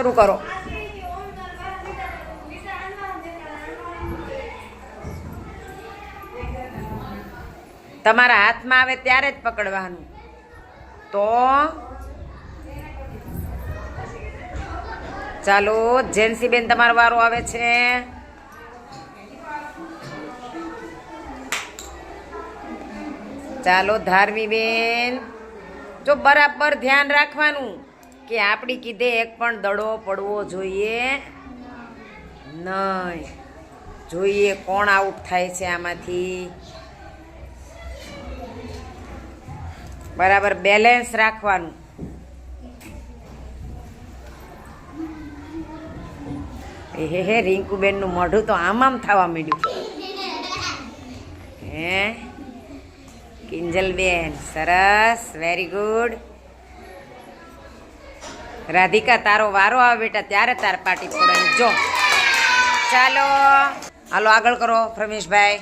શરૂ કરો. તમારા હાથમાં આવે ત્યારે જ પકડવાનું. તો ચાલો જેન્સીબેન, તમારો વારો આવે છે. ચાલો ધાર્મીબેન, જો બરાબર ધ્યાન રાખવાનું કે આપણી કીધે એક પણ દડો પડવો જોઈએ નહીં. જોઈએ કોણ આઉટ થાય છે આમાંથી. બરાબર બેલેન્સ રાખવાનું. હે રિંકુબેનનું મોઢું તો આમ થવા માંડ્યું. હે કિંજલબેન, સરસ, વેરી ગુડ. રાધિકા, તારો વારો આવે બેટા, ત્યારે તાર પાર્ટી પડવાની. જો ચાલો, હાલો આગળ કરો. રમેશભાઈ,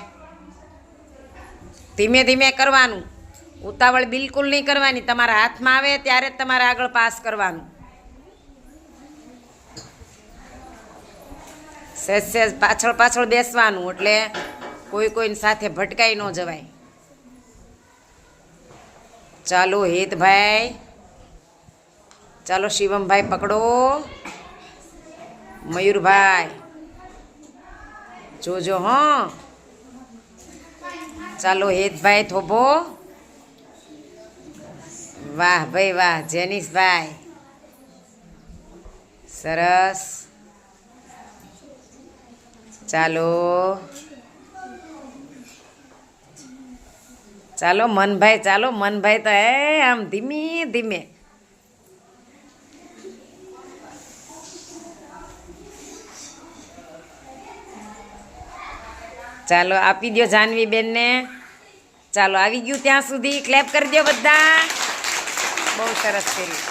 ધીમે ધીમે કરવાનું, ઉતાવળ બિલકુલ નહીં કરવાની. તમારા હાથમાં આવે ત્યારે જ તમારે આગળ પાસ કરવાનું. સહેજ પાછળ પાછળ બેસવાનું, એટલે કોઈની સાથે ભટકાઈ ન જવાય. ચાલો હેતભાઈ, ચાલો શિવમભાઈ પકડો. મયુરભાઈ જોજો હો. ચાલો હેતભાઈ થોભો. વાહ ભાઈ વાહ. જેનિસભાઈ સરસ. ચાલો ચાલો મનભાઈ, ચાલો મનભાઈ તો આમ ધીમે ધીમે. ચાલો આપી દો જાનવીબેનને. ચાલો આવી ગયું ત્યાં સુધી. ક્લેપ કરી દો બધા. બહુ સરસ કર્યું.